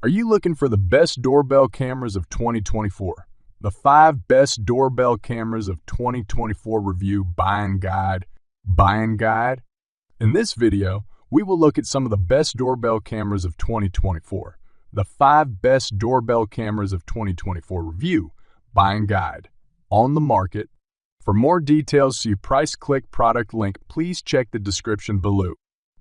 Are you looking for the best doorbell cameras of 2024? The 5 best doorbell cameras of 2024 review buying guide. In this video, we will look at some of the best doorbell cameras of 2024. The 5 best doorbell cameras of 2024 review buying guide on the market. For more details, see price, click, product link. Please check the description below.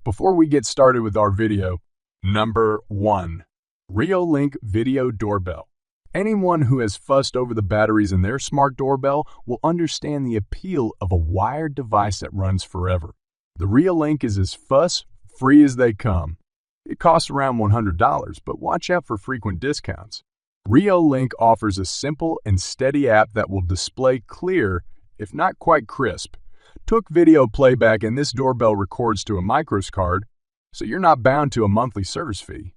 Before we get started with our video, number 1. Reolink Video Doorbell. Anyone who has fussed over the batteries in their smart doorbell will understand the appeal of a wired device that runs forever. The Reolink is as fuss-free as they come. It costs around $100, but watch out for frequent discounts. Reolink offers a simple and steady app that will display clear, if not quite crisp, took video playback, and this doorbell records to a microSD card, so you're not bound to a monthly service fee.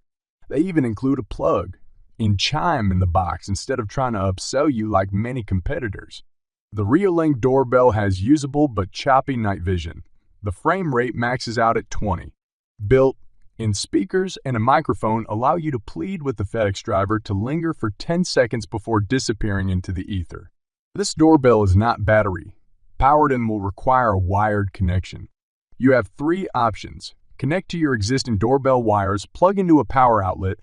They even include a plug-in chime in the box instead of trying to upsell you like many competitors. The Reolink doorbell has usable but choppy night vision. The frame rate maxes out at 20. Built-in speakers and a microphone allow you to plead with the FedEx driver to linger for 10 seconds before disappearing into the ether. This doorbell is not battery-powered and will require a wired connection. You have 3 options. Connect to your existing doorbell wires, plug into a power outlet,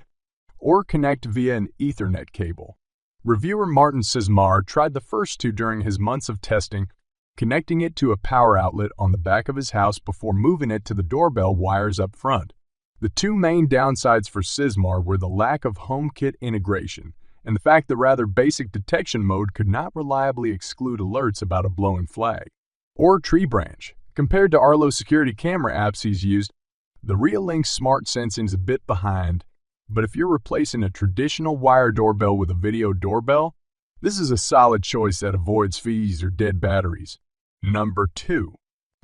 or connect via an Ethernet cable. Reviewer Martin Sismar tried the first 2 during his months of testing, connecting it to a power outlet on the back of his house before moving it to the doorbell wires up front. The 2 main downsides for Sismar were the lack of HomeKit integration and the fact that rather basic detection mode could not reliably exclude alerts about a blowing flag or tree branch. Compared to Arlo security camera apps he's used, the Reolink Smart Sensing is a bit behind, but if you're replacing a traditional wire doorbell with a video doorbell, this is a solid choice that avoids fees or dead batteries. Number 2.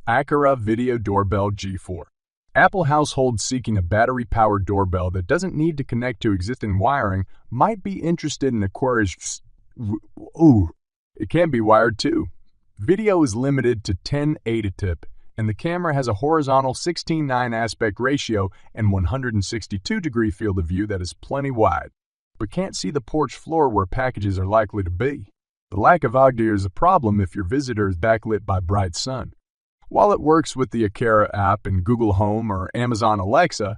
Aqara Video Doorbell G4. Apple households seeking a battery-powered doorbell that doesn't need to connect to existing wiring might be interested in Aqara's. It can be wired too. Video is limited to 1080p, and the camera has a horizontal 16:9 aspect ratio and 162-degree field of view that is plenty wide, but can't see the porch floor where packages are likely to be. The lack of audio is a problem if your visitor is backlit by bright sun. While it works with the Aqara app in Google Home or Amazon Alexa,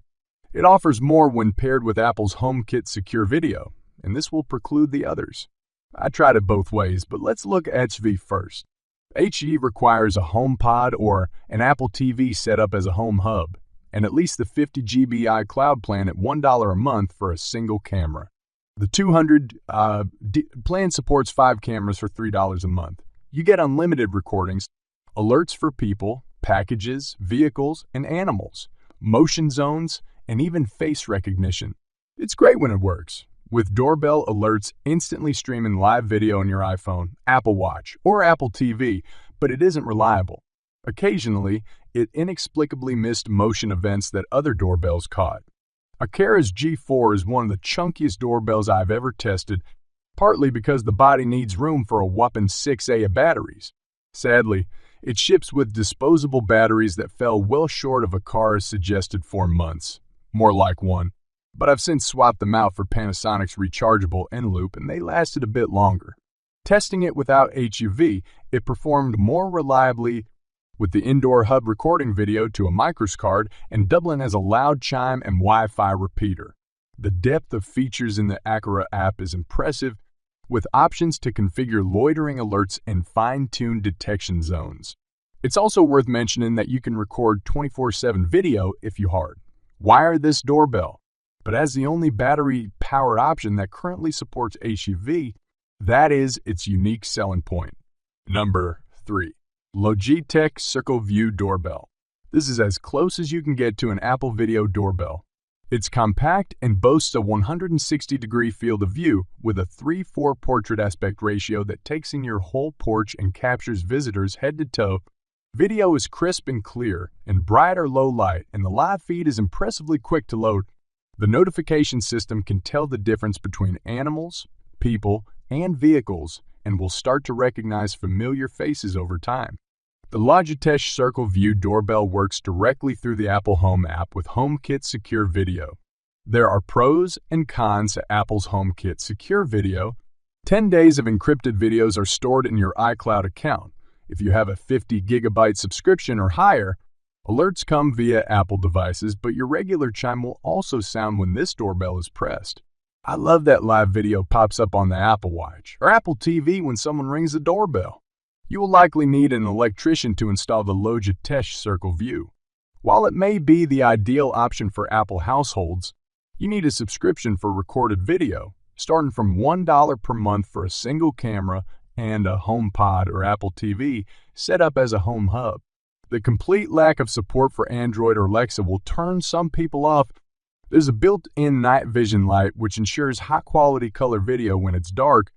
it offers more when paired with Apple's HomeKit Secure Video, and this will preclude the others. I tried it both ways, but let's look at HV first. HE requires a HomePod or an Apple TV set up as a home hub, and at least the 50 GB iCloud plan at $1 a month for a single camera. The 200 plan supports 5 cameras for $3 a month. You get unlimited recordings, alerts for people, packages, vehicles, and animals, motion zones, and even face recognition. It's great when it works, with doorbell alerts instantly streaming live video on your iPhone, Apple Watch, or Apple TV, but it isn't reliable. Occasionally, it inexplicably missed motion events that other doorbells caught. Aqara's G4 is one of the chunkiest doorbells I've ever tested, partly because the body needs room for a whopping 6A of batteries. Sadly, it ships with disposable batteries that fell well short of Aqara's suggested 4 months, more like 1. But I've since swapped them out for Panasonic's rechargeable N-Loop, and they lasted a bit longer. Testing it without HUV, it performed more reliably with the indoor hub recording video to a microSD card and doubling as a loud chime and Wi-Fi repeater. The depth of features in the Aqara app is impressive, with options to configure loitering alerts and fine-tuned detection zones. It's also worth mentioning that you can record 24/7 video if you wire this doorbell. But as the only battery-powered option that currently supports HEV, that is its unique selling point. Number 3. Logitech Circle View Doorbell. This is as close as you can get to an Apple video doorbell. It's compact and boasts a 160-degree field of view with a 3:4 portrait aspect ratio that takes in your whole porch and captures visitors head to toe. Video is crisp and clear, in bright or low light, and the live feed is impressively quick to load. The notification system can tell the difference between animals, people, and vehicles and will start to recognize familiar faces over time. The Logitech Circle View doorbell works directly through the Apple Home app with HomeKit Secure Video. There are pros and cons to Apple's HomeKit Secure Video. 10 days of encrypted videos are stored in your iCloud account. If you have a 50 gigabyte subscription or higher, alerts come via Apple devices, but your regular chime will also sound when this doorbell is pressed. I love that live video pops up on the Apple Watch or Apple TV when someone rings the doorbell. You will likely need an electrician to install the Logitech Circle View. While it may be the ideal option for Apple households, you need a subscription for recorded video, starting from $1 per month for a single camera and a HomePod or Apple TV set up as a home hub. The complete lack of support for Android or Alexa will turn some people off. There's a built-in night vision light which ensures high-quality color video when it's dark,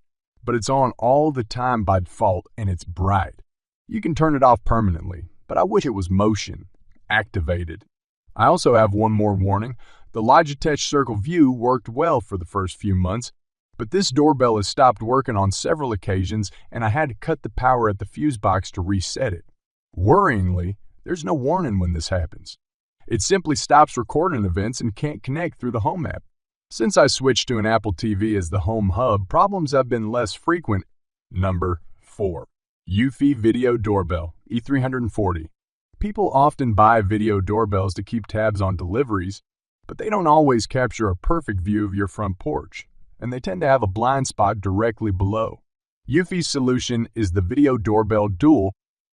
but it's on all the time by default and it's bright. You can turn it off permanently, but I wish it was motion activated. I also have one more warning. The Logitech Circle View worked well for the first few months, but this doorbell has stopped working on several occasions and I had to cut the power at the fuse box to reset it. Worryingly, there's no warning when this happens. It simply stops recording events and can't connect through the Home app. Since I switched to an Apple TV as the home hub, problems have been less frequent. Number 4. Eufy Video Doorbell E340. People often buy video doorbells to keep tabs on deliveries, but they don't always capture a perfect view of your front porch, and they tend to have a blind spot directly below. Eufy's solution is the Video Doorbell Dual,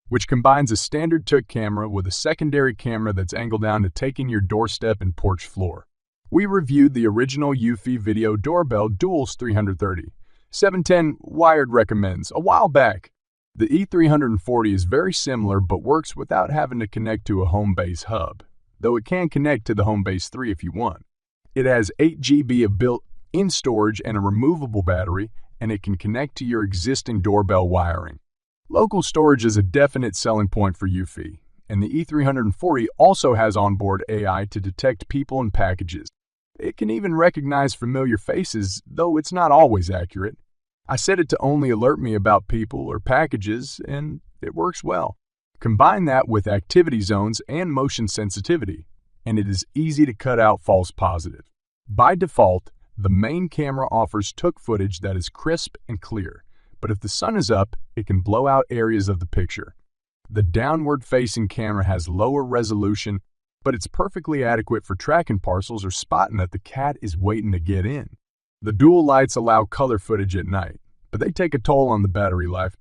which combines a standard took camera with a secondary camera that's angled down to taking your doorstep and porch floor. We reviewed the original Eufy Video Doorbell Duals 330. 710 Wired recommends a while back. The E340 is very similar but works without having to connect to a Homebase hub, though it can connect to the Homebase 3 if you want. It has 8 GB of built-in storage and a removable battery, and it can connect to your existing doorbell wiring. Local storage is a definite selling point for Eufy, and the E340 also has onboard AI to detect people and packages. It can even recognize familiar faces, though it's not always accurate. I set it to only alert me about people or packages, and it works well. Combine that with activity zones and motion sensitivity, and it is easy to cut out false positive. By default, the main camera offers took footage that is crisp and clear, but if the sun is up, it can blow out areas of the picture. The downward-facing camera has lower resolution, but it's perfectly adequate for tracking parcels or spotting that the cat is waiting to get in. The dual lights allow color footage at night, but they take a toll on the battery life.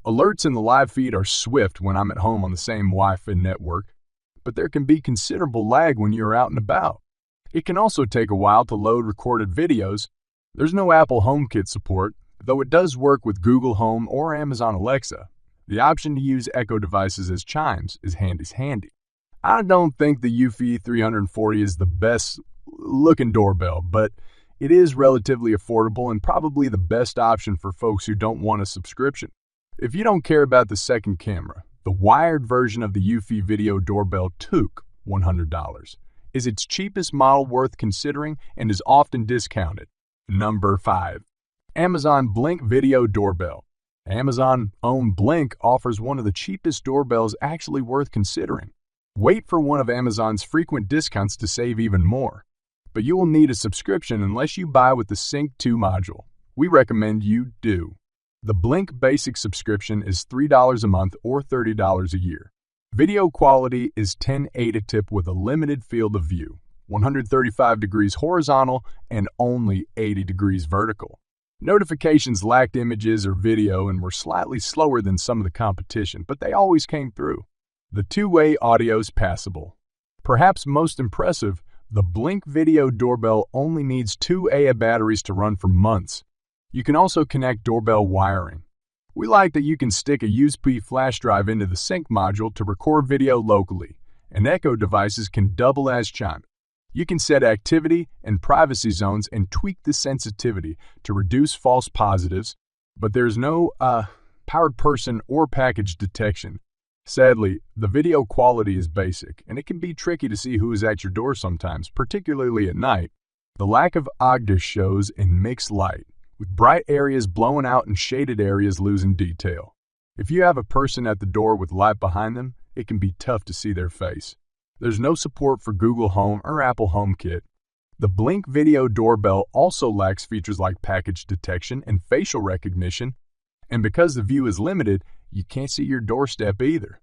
Alerts in the live feed are swift when I'm at home on the same Wi-Fi network, but there can be considerable lag when you're out and about. It can also take a while to load recorded videos. There's no Apple HomeKit support, though it does work with Google Home or Amazon Alexa. The option to use Echo devices as chimes is handy. I don't think the Eufy 340 is the best looking doorbell, but it is relatively affordable and probably the best option for folks who don't want a subscription. If you don't care about the second camera, the wired version of the Eufy Video Doorbell took $100. Is its cheapest model worth considering and is often discounted. Number 5. Amazon Blink Video Doorbell. Amazon-owned Blink offers one of the cheapest doorbells actually worth considering. Wait for one of Amazon's frequent discounts to save even more. But you will need a subscription unless you buy with the Sync 2 module. We recommend you do. The Blink Basic subscription is $3 a month or $30 a year. Video quality is 1080 tip with a limited field of view, 135 degrees horizontal and only 80 degrees vertical. Notifications lacked images or video and were slightly slower than some of the competition, but they always came through. The two-way audio is passable. Perhaps most impressive, the Blink Video Doorbell only needs 2 AA batteries to run for months. You can also connect doorbell wiring. We like that you can stick a USB flash drive into the Sync module to record video locally, and Echo devices can double as chime. You can set activity and privacy zones and tweak the sensitivity to reduce false positives, but there's no powered person or package detection. Sadly, the video quality is basic, and it can be tricky to see who is at your door sometimes, particularly at night. The lack of OGDIS shows in mixed light, with bright areas blowing out and shaded areas losing detail. If you have a person at the door with light behind them, it can be tough to see their face. There's no support for Google Home or Apple HomeKit. The Blink Video Doorbell also lacks features like package detection and facial recognition, and because the view is limited, you can't see your doorstep either.